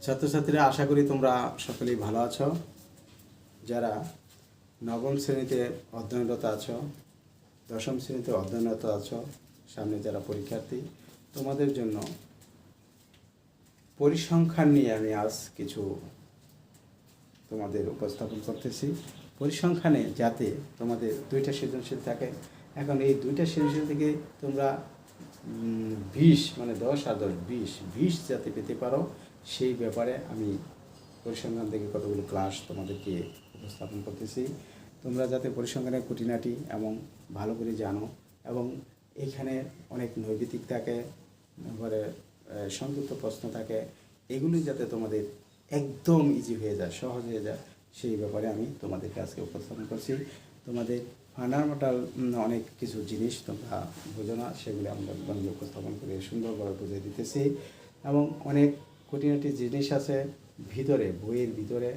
ছাত্রছাত্রীরা, আশা করি তোমরা সকলেই ভালো আছো। যারা নবম শ্রেণীতে অধ্যয়নরত আছো, দশম শ্রেণীতে অধ্যয়নরত আছো, সামনে যারা পরীক্ষার্থী, তোমাদের জন্য পরিসংখ্যান নিয়ে আমি আজ কিছু তোমাদের উপস্থাপন করতেছি। পরিসংখ্যানে যাতে তোমাদের 2টা সৃজনশীল থাকে। এখন এই 2টা সৃজনশীল থেকে তোমরা 20 মানে 10 আর 10 20 যাতে পেতে পারো, সেই ব্যাপারে আমি পরিসংখ্যান থেকে কতগুলো ক্লাস তোমাদেরকে উপস্থাপন করতেছি। তোমরা যাতে পরিসংখ্যানের খুঁটিনাটি এবং ভালো করে জানো, এবং এখানে অনেক নৈবেদিক থাকে, এবারে সংযুক্ত প্রশ্ন থাকে, এগুলি যাতে তোমাদের একদম ইজি হয়ে যায়, সহজ হয়ে যায়, সেই ব্যাপারে আমি তোমাদেরকে আজকে উপস্থাপন করছি। তোমাদের ফান্ডামেন্টাল অনেক কিছু জিনিস তোমরা বোঝো না, সেগুলি আমরা উপস্থাপন করে সুন্দরভাবে বুঝিয়ে দিতেছি। এবং অনেক খুঁটিনাটি জিনিস আছে ভিতরে, বইয়ের ভিতরে,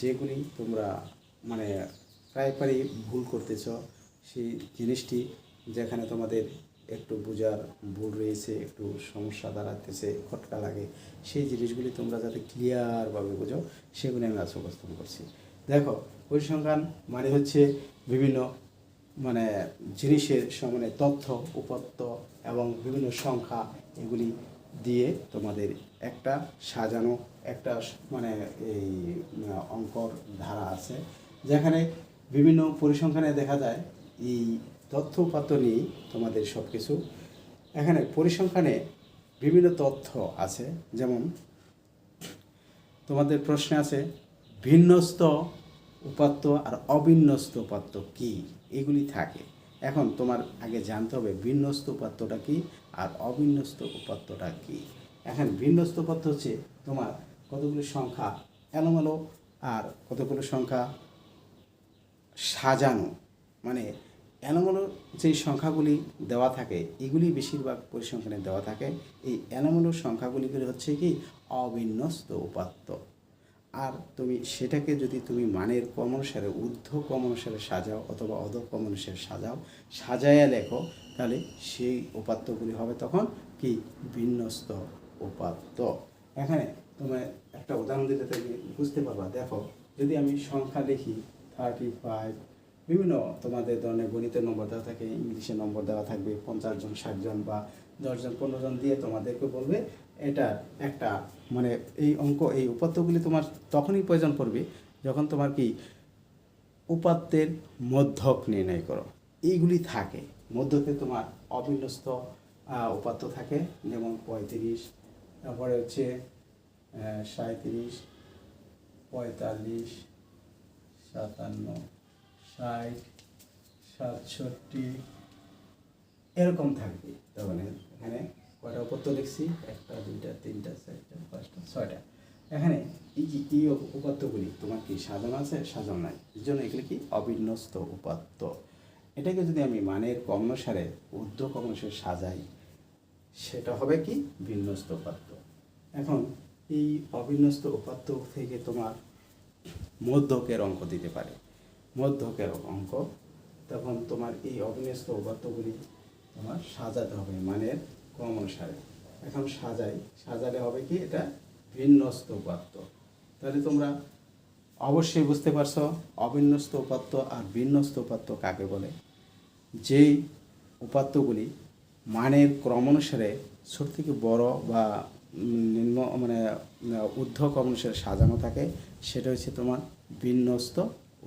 যেগুলি তোমরা মানে প্রায়ই ভুল করতেছ, সেই জিনিসটি যেখানে তোমাদের একটু বোঝার ভুল রয়েছে, একটু সমস্যা দাঁড়াতেছে, খটকা লাগে, সেই জিনিসগুলি তোমরা যাতে ক্লিয়ারভাবে বোঝো, সেগুলি আমি আজ উপস্থাপন করছি। দেখো, পরিসংখ্যান মানে হচ্ছে বিভিন্ন মানে জিনিসের মানে তথ্য, উপাত্ত এবং বিভিন্ন সংখ্যা, এগুলি দিয়ে তোমাদের একটা সাজানো একটা মানে এই অঙ্কর ধারা আছে, যেখানে বিভিন্ন পরিসংখ্যানে দেখা যায় এই তথ্য উপাত্ত নিয়ে তোমাদের সব কিছু। এখানে পরিসংখ্যানে বিভিন্ন তথ্য আছে, যেমন তোমাদের প্রশ্নে আছে ভিন্নস্ত উপাত্ত আর অবিন্যস্ত উপাত্ত কি, এগুলি থাকে। এখন তোমার আগে জানতে হবে বিন্যস্ত উপাত্তটা কি আর অবিন্যস্ত উপাত্তটা কি। এখন বিন্যস্ত উপাত্ত হচ্ছে তোমার কতগুলো সংখ্যা এলোমেলো আর কতগুলো সংখ্যা সাজানো, মানে এলোমেলো যেই সংখ্যাগুলি দেওয়া থাকে, এগুলি বেশিরভাগ পরিসংখ্যানে দেওয়া থাকে। এই এলোমেলো সংখ্যাগুলিগুলি হচ্ছে কি অবিন্যস্ত উপাত্ত। আর তুমি সেটাকে যদি তুমি মানের ক্রম অনুসারে, ঊর্ধ্ব ক্রম অনুসারে সাজাও অথবা অধ ক্রম অনুসারে সাজায়া লেখো, তাহলে সেই উপাত্তগুলি হবে তখন কি বিন্যস্ত উপাত্ত। এখানে তোমার একটা উদাহরণ দিতে তুমি বুঝতে পারবা। দেখো, যদি আমি সংখ্যা লিখি 35, বিভিন্ন তোমাদের ধরনের গণিতের নম্বর দেওয়া থাকে, ইংলিশের নম্বর দেওয়া থাকবে, 50 জন 60 জন বা 10 জন 15 জন দিয়ে তোমাদেরকে বলবে এটা একটা মানে এই অঙ্ক, এই উপাত্তগুলি তোমার তখনই প্রয়োজন পড়বে যখন তোমার কি উপাত্তের মধ্যক নির্ণয় করো। এইগুলি থাকে মধ্যকে, তোমার অবিন্যস্ত উপাত্ত থাকে, যেমন 35, তারপরে হচ্ছে 37, 45, 57, 60, 67 এরকম থাকবে। তখন এখানে কয়টা উপাত্ত লিখছি, 1, 2, 3, 4, 5, 6টা। এখানে এই উপাত্তগুলি তোমার কি সাজানো আছে, সাজানো নাই, এর জন্য এগুলি কি অবিন্যস্ত উপাত্ত। এটাকে যদি আমি মানের ক্রম অনুসারে, ঊর্ধ্ব ক্রম অনুসারে সাজাই, সেটা হবে কি বিন্যস্ত উপাত্ত। এখন এই অবিন্যস্ত উপাত্ত থেকে তোমার মধ্যকের অঙ্ক দিতে পারে, মধ্যকের অঙ্ক, তখন তোমার এই অবিন্যস্ত উপাত্তগুলি তোমার সাজাতে হবে মানের ক্রম অনুসারে। এখন সাজালে হবে কি এটা বিন্যস্ত উপাত্ত। তাহলে তোমরা অবশ্যই বুঝতে পারছো অবিন্যস্ত উপাত্ত আর বিন্যস্ত উপাত্ত কাকে বলে। যেই উপাত্তগুলি মানের ক্রম অনুসারে ছোট থেকে বড় বা নিম্ন মানে ঊর্ধ্ব ক্রম অনুসারে সাজানো থাকে, সেটা হচ্ছে তোমার বিন্যস্ত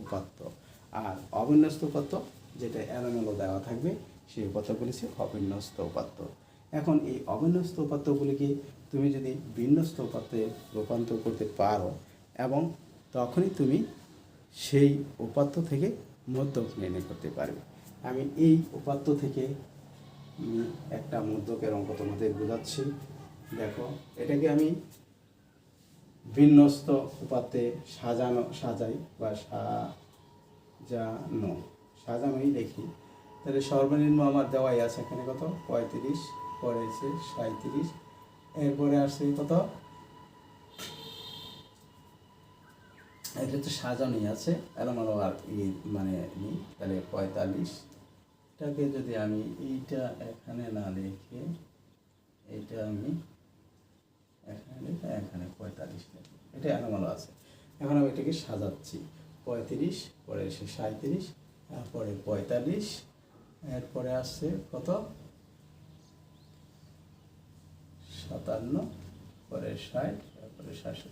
উপাত্ত। আর অবিন্যস্ত উপাত্ত যেটা এলোমেলো দেওয়া থাকবে, সেই উপাত্তগুলি হচ্ছে অবিন্যস্ত উপাত্ত। এখন এই অবিন্যস্ত উপাত্তগুলিকে তুমি যদি বিন্যস্ত উপাত্তে রূপান্তর করতে পারো, এবং তখনই তুমি সেই উপাত্ত থেকে মধ্যক নির্ণয় করতে পারবে। আমি এই উপাত্ত থেকে একটা মধ্যকের অঙ্ক তোমাদের বোঝাচ্ছি। দেখো, এটাকে আমি বিন্যস্ত উপাত্তে সাজাই বা সাজানোই লিখি। তাহলে সর্বনিম্ন আমার দেওয়াই আছে এখানে কত 35, পরে আছে 37, এরপরে আসছে কত, এটা তো সাজানোই আছে, এলোমেলো আর মানে নেই। তাহলে 45, এটাকে যদি আমি এইটা এখানে না লিখে এটা আমি এখানে 45 লিখি। এটা এলোমেলো আছে। এখন আমি এটাকে সাজাচ্ছি, 35, পরে এসে 37, তারপরে 45, এরপরে আসছে কত 57, পরে 60, তারপরে 66।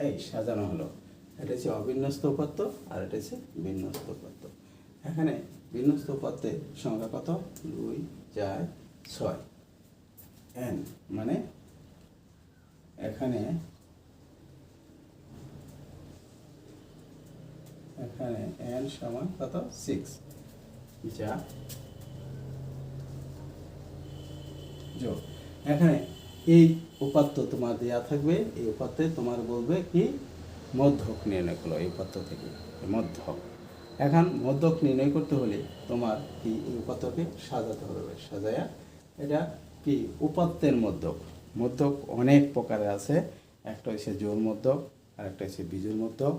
এই সাজানো হলো। এটা হচ্ছে অবিন্যস্ত উপাত্ত আর এটা হচ্ছে বিন্যস্ত উপাত্ত। এখানে বিন্যস্ত উপাত্তের সংখ্যা কত 2, 4, 6 n, মানে এখানে n সমান কত 6, যা যোগ। এখানে এই উপাত্ত তোমার দেওয়া থাকবে, এই উপাত্তে তোমার বলবে কি মধ্যক নির্ণয় করো। এই উপাত্ত থেকে মধ্যক, এখন মধ্যক নির্ণয় করতে হলে তোমার কি এই উপাত্তকে সাজাতে হবে। সাজায়া এটা কি উপাত্তের মধ্যক। মধ্যক অনেক প্রকারের আছে, একটা হচ্ছে জোড় মধ্যক আর একটা হচ্ছে বিজোড় মধ্যক।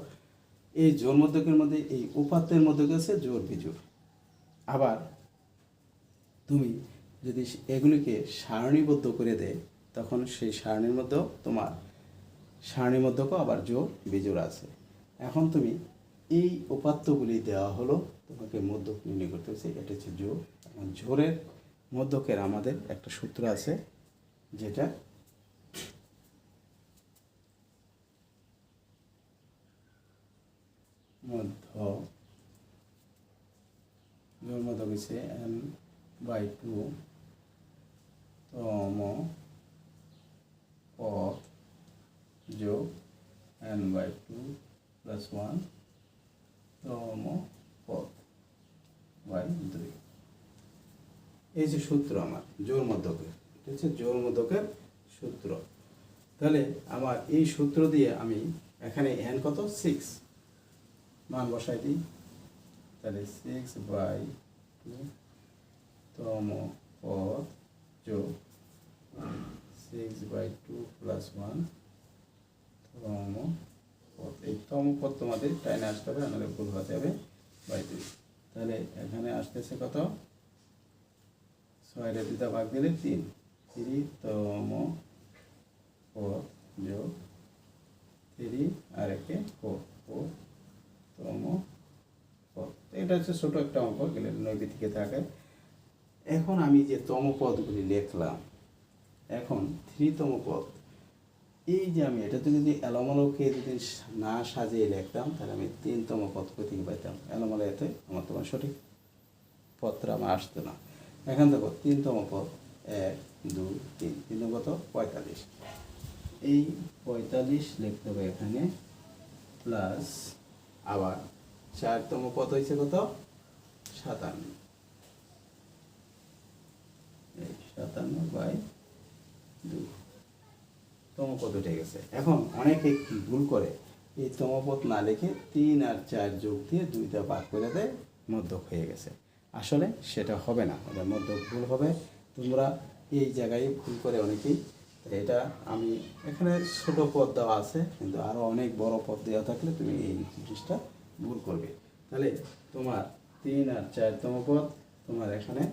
এই জোড় মধ্যকের মধ্যে এই উপাত্তের মধ্যক আছে জোড় বিজোড়। আবার তুমি যদি এগুলিকে সারণীবদ্ধ করে দেয়, তখন সেই সারণীর মধ্যেও তোমার সারণীর মধ্যেও আবার জোড় বিজোড় আছে। এখন তুমি এই উপাত্তগুলি দেওয়া হলো, তোমাকে মধ্যক নির্ণয় করতে হচ্ছে। এটা হচ্ছে জোড়। এখন জোড়ের মধ্যকের আমাদের একটা সূত্র আছে, যেটা মধ্যক, জোড় মধ্যক হচ্ছে n/2 তম পদ যোগ n/2 + 1 তম পদ বাই 2। এই যে সূত্র আমার জোড় মধ্যকের, এটা হচ্ছে জোড় মধ্যকের সূত্র। তাহলে আমার এই সূত্র দিয়ে আমি এখানে n কত 6 মান বসাই দিই। তাহলে 6/2 তম পদ যোগ 6/2 + 1 তম পদ। এই তম পদ তোমাদের টাইনে আসতে হবে, আমাদের ভুল হতে হবে /2। তাহলে এখানে আসতেছে কত 6 দুটা ভাগ দিলে 3 তম পদ যোগ 3 আর একে 4 তম পদ। এটা হচ্ছে ছোট একটা অঙ্ক, গেলে নৈবিতিকে থাকে। এখন আমি যে তম পদগুলি লিখলাম, এখন 3 তম পদ, এই যে আমি এটাতে যদি এলোমেলোকে যদি না সাজিয়ে লিখতাম, তাহলে আমি 3 তম পদ কোথেকে পাইতাম। এলোমেলো এতে আমার তোমার সঠিক পদটা আমার আসতো না। এখন দেখো 3 তম পদ 1, 2, 3, 3 কত 45। এই 45 লিখতে হবে এখানে, প্লাস আবার 4 তম পদ হয়েছে কত 57, 57/2 তম পদ উঠে গেছে। এখন অনেকে ভুল করে, এই তম পদ না লিখে 3 আর 4 যোগ দিয়ে 2টা ভাগ করে দেয়, মধ্যক হয়ে গেছে। আসলে সেটা হবে না, ওটা মধ্যক ভুল হবে। তোমরা এই জায়গায় ভুল করে অনেকেই। এটা আমি এখানে ছোট পদ দেওয়া আছে, কিন্তু আরও অনেক বড় পদ দেওয়া থাকলে তুমি এই জিনিসটা ভুল করবে। তাহলে তোমার 3 আর 4 তম পদ তোমার এখানে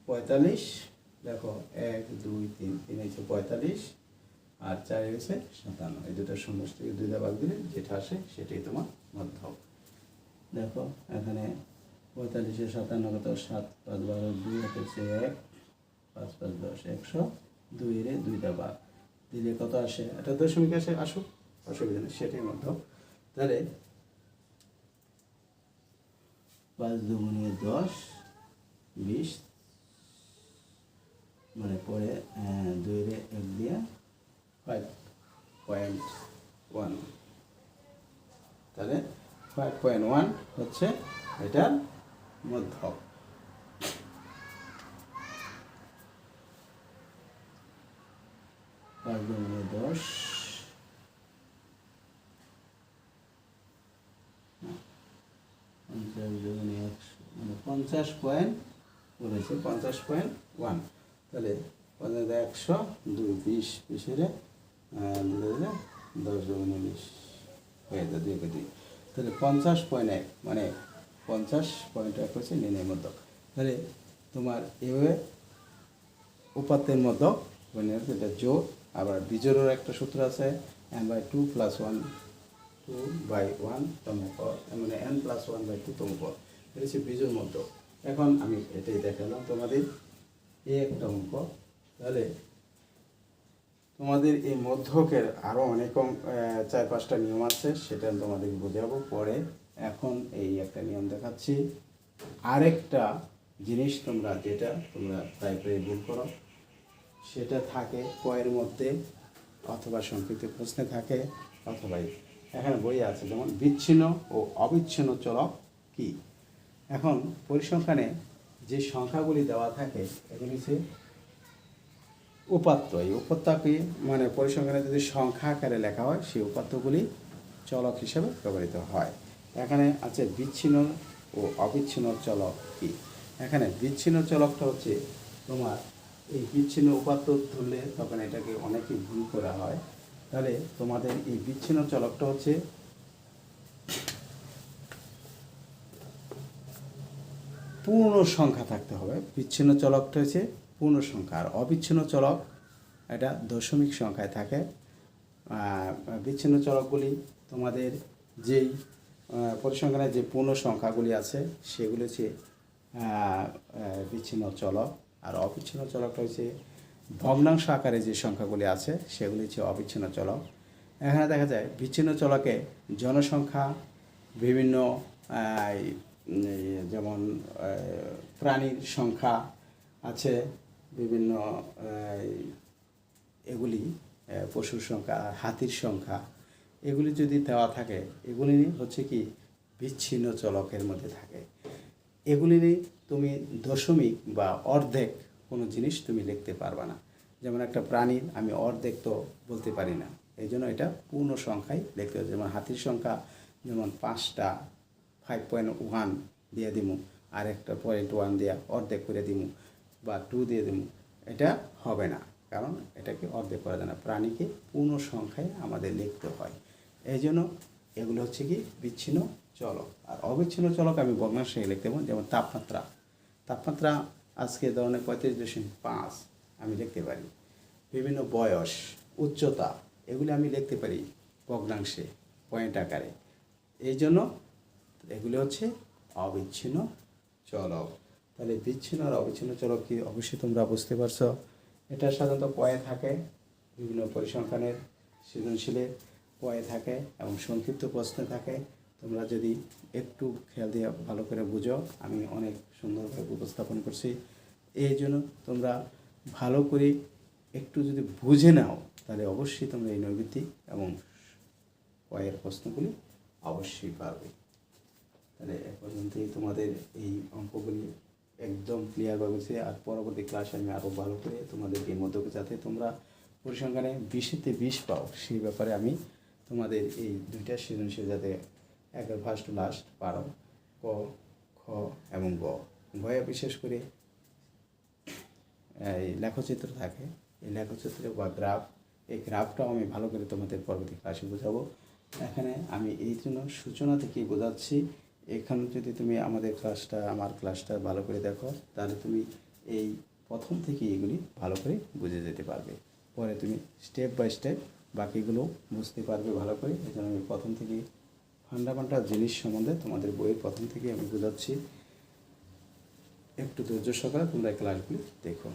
45, দেখো 1, 2, 3, 3 হচ্ছে 45 আর 4 হচ্ছে 57। এই দুটো সমষ্টিকে 2টা ভাগ দিলে যেটা আসে সেটাই তোমার মধ্যক। দেখো এখানে 45 এর 57 কত 7, 5, 12, 2 হচ্ছে 1, 5, 5, 10, 100, 2 এর 2টা ভাগ দিলে কত আসে, এটা দশমিক আসে, আসুক, অসুবিধা নেই, সেটাই মধ্যক। তাহলে 5 × 2 = 10, 20, মানে পরে 2 এর 1 দিয়ে 5.1। তাহলে 5.1 হচ্ছে এটার মধ্যক। 5 × 10, 50.1। তাহলে 100, 2, 20, 20 এর 10 × 20 হয়ে যায় 2 × 2। তাহলে 50.1 মানে 50.1 হচ্ছে নির্ণয় মধ্যক। তাহলে তোমার এভাবে উপাত্তের মধ্যক মানে যেটা জোড় আবার বিজোড়ের একটা সূত্র আছে n/2 + 1 2/1 তম পদ, মানে n+1/2 তম পদ। এটা হচ্ছে বিজোড় মধ্য। এখন আমি এটাই দেখালাম তোমাদের এই একটা অঙ্ক। তাহলে তোমাদের এই মধ্যকের আরও অনেক 4-5টা নিয়ম আছে, সেটা তোমাদের বোঝাবো পরে। এখন এই একটা নিয়ম দেখাচ্ছি। আরেকটা জিনিস যেটা তোমরা প্রায় ভুল করো, সেটা থাকে কয়ের মধ্যে অথবা সংক্ষিপ্ত প্রশ্নে থাকে, অথবা এখানে বই আছে যেমন বিচ্ছিন্ন ও অবিচ্ছিন্ন চলক কি। এখন পরিসংখ্যানে যে সংখ্যাগুলি দেওয়া থাকে এগুলি হচ্ছে উপাত্ত। এই উপাত্তকে মানে পরিসংখ্যানে যদি সংখ্যা আকারে লেখা হয় সেই উপাত্তগুলি চলক হিসেবে ব্যবহৃত হয়। এখানে আছে বিচ্ছিন্ন ও অবিচ্ছিন্ন চলক কি। এখানে বিচ্ছিন্ন চলকটা হচ্ছে তোমার এই বিচ্ছিন্ন উপাত্ত ধরলে তখন এটাকে অনেকেই ভুল করা হয়। তাহলে তোমাদের এই বিচ্ছিন্ন চলকটা হচ্ছে পূর্ণ সংখ্যা থাকতে হবে। বিচ্ছিন্ন চলকটা হচ্ছে পূর্ণ সংখ্যা, আর অবিচ্ছিন্ন চলক এটা দশমিক সংখ্যায় থাকে। বিচ্ছিন্ন চলকগুলি তোমাদের যেই পরিসংখ্যানে যে পূর্ণ সংখ্যাগুলি আছে সেগুলি হচ্ছে বিচ্ছিন্ন চলক, আর অবিচ্ছিন্ন চলকটা হচ্ছে ভগ্নাংশ আকারে যে সংখ্যাগুলি আছে সেগুলি হচ্ছে অবিচ্ছিন্ন চলক। এখানে দেখা যায় বিচ্ছিন্ন চলকে জনসংখ্যা, বিভিন্ন যেমন প্রাণীর সংখ্যা আছে, বিভিন্ন এগুলি পশুর সংখ্যা, হাতির সংখ্যা, এগুলি যদি দেওয়া থাকে এগুলি হচ্ছে কি বিচ্ছিন্ন চলকের মধ্যে থাকে। এগুলি নিয়ে তুমি দশমিক বা অর্ধেক কোনো জিনিস তুমি লিখতে পারবে না। যেমন একটা প্রাণীর আমি অর্ধেক তো বলতে পারি না, এই জন্য এটা পূর্ণ সংখ্যায় লিখতে হবে। যেমন হাতির সংখ্যা যেমন 5টা 5.1 দিয়ে দিমু, আর একটা 0.1 দিয়ে অর্ধেক করে দিমু, বা 2 দিয়ে দিমু, এটা হবে না, কারণ এটাকে অর্ধেক করা যায় না। প্রাণীকে পূর্ণ সংখ্যায় আমাদের লিখতে হয়। এই জন্য এগুলো হচ্ছে কি বিচ্ছিন্ন চলক। আর অবিচ্ছিন্ন চলক আমি ভগ্নাংশে লিখতে পারবো। যেমন তাপমাত্রা আজকে ধরনের 35.5 আমি লিখতে পারি। বিভিন্ন বয়স, উচ্চতা, এগুলি আমি লিখতে পারি ভগ্নাংশে, পয়েন্ট আকারে। এই জন্য এগুলি হচ্ছে অবিচ্ছিন্ন চলক। তাহলে বিচ্ছিন্ন আর অবিচ্ছিন্ন চলক কি অবশ্যই তোমরা বুঝতে পারছো। এটা সাধারণত পয়ে থাকে, বিভিন্ন পরিসংখ্যানের সৃজনশীলে পয়ে থাকে এবং সংক্ষিপ্ত প্রশ্নে থাকে। তোমরা যদি একটু খেয়াল দিয়ে ভালো করে বুঝো, আমি অনেক সুন্দরভাবে উপস্থাপন করছি। এই জন্য তোমরা ভালো করে একটু যদি বুঝে নাও তাহলে অবশ্যই তোমরা এই নৈর্ব্যক্তিক এবং পয়ের প্রশ্নগুলি অবশ্যই পারবে। তাহলে এ পর্যন্তই তোমাদের এই অঙ্কগুলি একদম ক্লিয়ার হয়েছে। আর পরবর্তী ক্লাসে আমি আরও ভালো করে তোমাদেরকে এই মধ্যে যাতে তোমরা পরিসংখ্যানে 20-তে 20 পাও সেই ব্যাপারে আমি তোমাদের এই দুইটা সৃজনশীল যাতে একবার ফার্স্ট টু লাস্ট পারো, ক, খ এবং গ। গয়ে বিশেষ করে এই লেখচিত্র থাকে, এই লেখচিত্র বা গ্রাফ, এই গ্রাফটাও আমি ভালো করে তোমাদের পরবর্তী ক্লাসে বোঝাবো। এখানে আমি এই জন্য সূচনা থেকেই বোঝাচ্ছি। এখানে যদি তুমি আমার ক্লাসটা ভালো করে দেখো তাহলে তুমি এই প্রথম থেকে এগুলি ভালো করে বুঝে যেতে পারবে। পরে তুমি স্টেপ বাই স্টেপ বাকিগুলো বুঝতে পারবে ভালো করে। এই জন্য আমি প্রথম থেকে ফান্ডামেন্টাল জিনিস সম্বন্ধে তোমাদের বইয়ের প্রথম থেকে আমি বোঝাচ্ছি। একটু ধৈর্য সহকারে তোমরা ক্লাসগুলি দেখো।